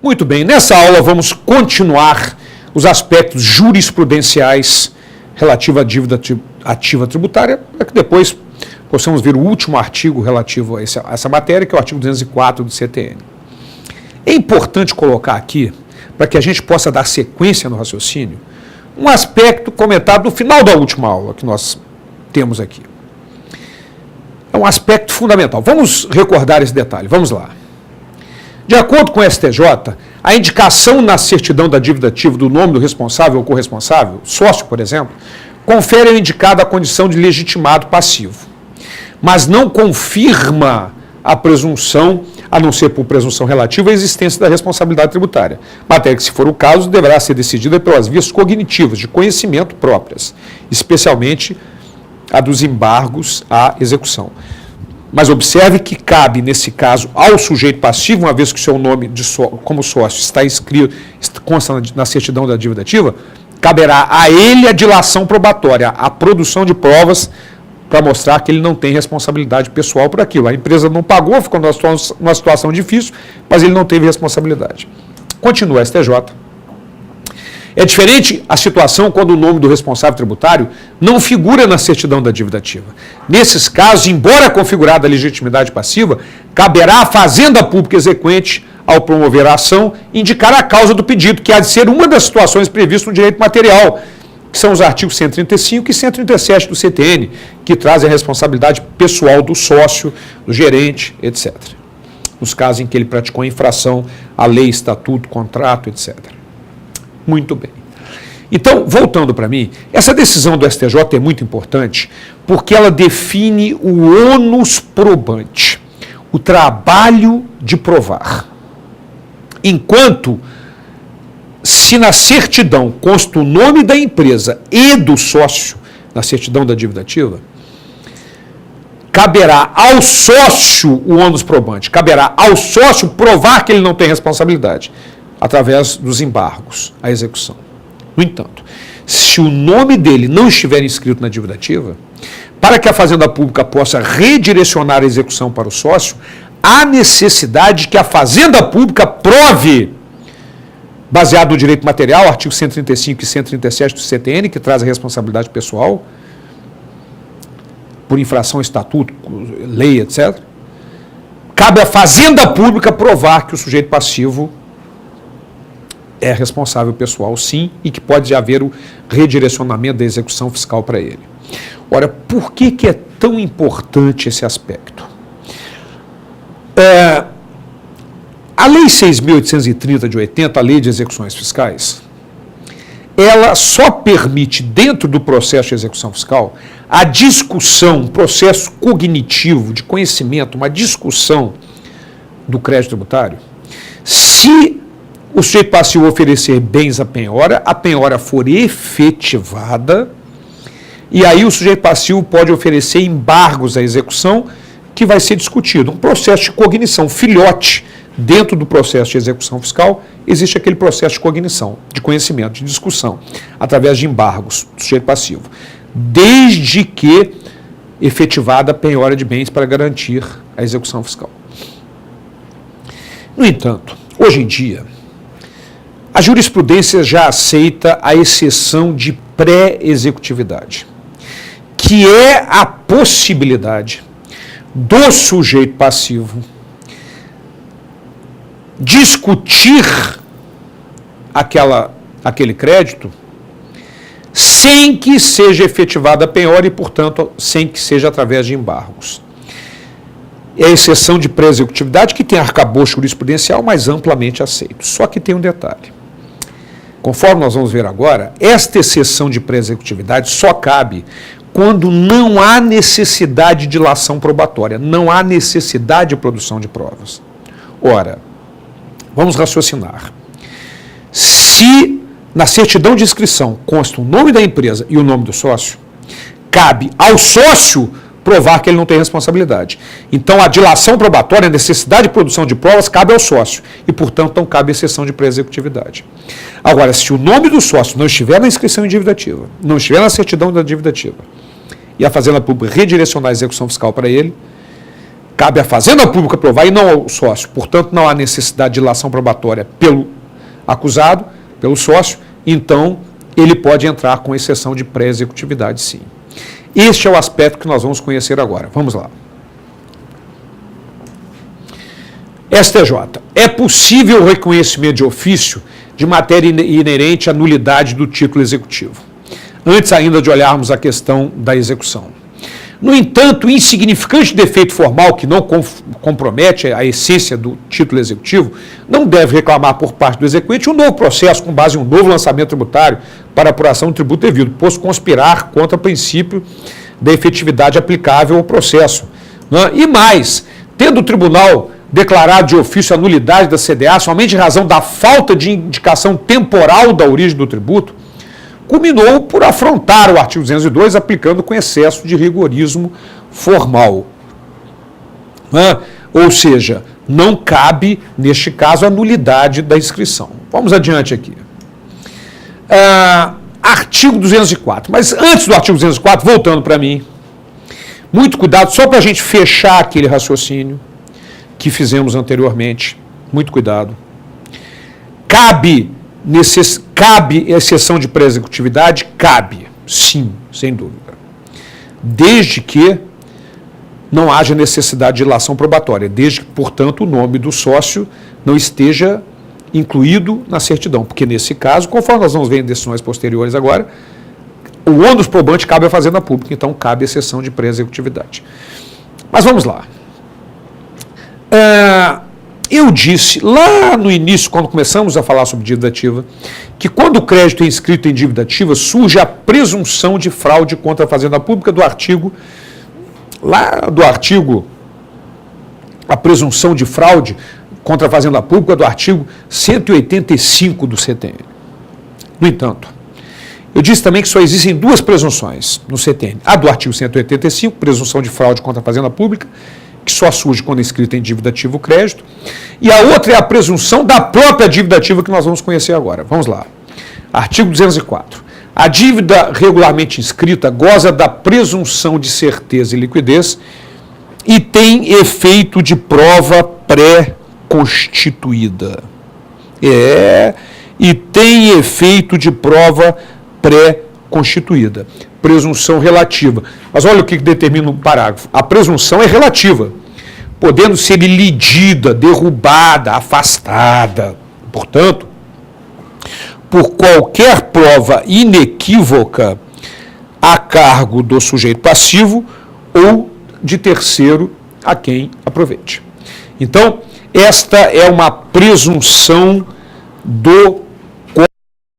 Muito bem, nessa aula vamos continuar os aspectos jurisprudenciais relativos à dívida ativa tributária, para que depois possamos ver o último artigo relativo a essa matéria, que é o artigo 204 do CTN. É importante colocar aqui, para que a gente possa dar sequência no raciocínio, um aspecto comentado no final da última aula que nós temos aqui. É um aspecto fundamental. Vamos recordar esse detalhe, vamos lá. De acordo com o STJ, a indicação na certidão da dívida ativa do nome do responsável ou corresponsável, sócio, por exemplo, confere ao indicado a condição de legitimado passivo, mas não confirma a presunção, a não ser por presunção relativa, à existência da responsabilidade tributária. Matéria que, se for o caso, deverá ser decidida pelas vias cognitivas, de conhecimento próprias, especialmente a dos embargos à execução. Mas observe que cabe, nesse caso, ao sujeito passivo, uma vez que o seu nome como sócio está inscrito, consta na certidão da dívida ativa, caberá a ele a dilação probatória, a produção de provas para mostrar que ele não tem responsabilidade pessoal por aquilo. A empresa não pagou, ficou numa situação difícil, mas ele não teve responsabilidade. Continua, STJ. É diferente a situação quando o nome do responsável tributário não figura na certidão da dívida ativa. Nesses casos, embora configurada a legitimidade passiva, caberá à Fazenda Pública exequente, ao promover a ação, indicar a causa do pedido, que há de ser uma das situações previstas no direito material, que são os artigos 135 e 137 do CTN, que trazem a responsabilidade pessoal do sócio, do gerente, etc. Nos casos em que ele praticou infração à lei, estatuto, contrato, etc. Muito bem. Então, voltando para mim, essa decisão do STJ é muito importante porque ela define o ônus probante, o trabalho de provar. Enquanto, se na certidão consta o nome da empresa e do sócio, na certidão da dívida ativa, caberá ao sócio o ônus probante, caberá ao sócio provar que ele não tem responsabilidade, através dos embargos à execução. No entanto, se o nome dele não estiver inscrito na dívida ativa, para que a Fazenda Pública possa redirecionar a execução para o sócio, há necessidade que a Fazenda Pública prove, baseado no direito material, artigo 135 e 137 do CTN, que traz a responsabilidade pessoal, por infração a estatuto, lei, etc. Cabe à Fazenda Pública provar que o sujeito passivo é responsável pessoal, sim, e que pode haver o redirecionamento da execução fiscal para ele. Ora, por que é tão importante esse aspecto? A Lei 6.830 de 80, a Lei de Execuções Fiscais, ela só permite, dentro do processo de execução fiscal, a discussão, um processo cognitivo de conhecimento, uma discussão do crédito tributário, se o sujeito passivo oferecer bens à penhora, a penhora for efetivada, e aí o sujeito passivo pode oferecer embargos à execução, que vai ser discutido. Um processo de cognição, filhote, dentro do processo de execução fiscal, existe aquele processo de cognição, de conhecimento, de discussão, através de embargos do sujeito passivo, desde que efetivada a penhora de bens para garantir a execução fiscal. No entanto, hoje em dia, a jurisprudência já aceita a exceção de pré-executividade, que é a possibilidade do sujeito passivo discutir aquele crédito sem que seja efetivada a penhora e, portanto, sem que seja através de embargos. É a exceção de pré-executividade que tem arcabouço jurisprudencial mais amplamente aceito. Só que tem um detalhe. Conforme nós vamos ver agora, esta exceção de pré-executividade só cabe quando não há necessidade de dilação probatória, não há necessidade de produção de provas. Ora, vamos raciocinar. Se na certidão de inscrição consta o nome da empresa e o nome do sócio, cabe ao sócio provar que ele não tem responsabilidade. Então, a dilação probatória, a necessidade de produção de provas, cabe ao sócio. E, portanto, não cabe exceção de pré-executividade. Agora, se o nome do sócio não estiver na inscrição em dívida ativa, não estiver na certidão da dívida ativa, e a Fazenda Pública redirecionar a execução fiscal para ele, cabe à Fazenda Pública provar e não ao sócio. Portanto, não há necessidade de ilação probatória pelo acusado, pelo sócio, então ele pode entrar com exceção de pré-executividade, sim. Este é o aspecto que nós vamos conhecer agora. Vamos lá. STJ. É possível o reconhecimento de ofício de matéria inerente à nulidade do título executivo, antes ainda de olharmos a questão da execução. No entanto, o insignificante defeito formal que não compromete a essência do título executivo não deve reclamar por parte do exequente um novo processo com base em um novo lançamento tributário para apuração do tributo devido, posto conspirar contra o princípio da efetividade aplicável ao processo. E mais, tendo o tribunal declarado de ofício a nulidade da CDA somente em razão da falta de indicação temporal da origem do tributo, culminou por afrontar o artigo 202, aplicando com excesso de rigorismo formal. Ou seja, não cabe, neste caso, a nulidade da inscrição. Vamos adiante aqui. Artigo 204. Mas antes do artigo 204, voltando para mim, muito cuidado, só para a gente fechar aquele raciocínio que fizemos anteriormente. Muito cuidado. Cabe exceção de pré-executividade? Cabe, sim, sem dúvida. Desde que não haja necessidade de ilação probatória, desde que, portanto, o nome do sócio não esteja incluído na certidão, porque nesse caso, conforme nós vamos ver em decisões posteriores agora, o ônus probante cabe à Fazenda Pública, então cabe exceção de pré-executividade. Mas vamos lá. Eu disse lá no início, quando começamos a falar sobre dívida ativa, que quando o crédito é inscrito em dívida ativa, surge a presunção de fraude contra a Fazenda Pública a presunção de fraude contra a Fazenda Pública do artigo 185 do CTN. No entanto, eu disse também que só existem duas presunções no CTN. A do artigo 185, presunção de fraude contra a Fazenda Pública, que só surge quando é inscrito em dívida ativa o crédito, e a outra é a presunção da própria dívida ativa que nós vamos conhecer agora. Vamos lá. Artigo 204. A dívida regularmente inscrita goza da presunção de certeza e liquidez e tem efeito de prova pré-constituída. E tem efeito de prova pré-constituída. Presunção relativa. Mas olha o que determina o parágrafo. A presunção é relativa, podendo ser ilidida, derrubada, afastada. Portanto, por qualquer prova inequívoca a cargo do sujeito passivo ou de terceiro a quem aproveite. Então, esta é uma presunção do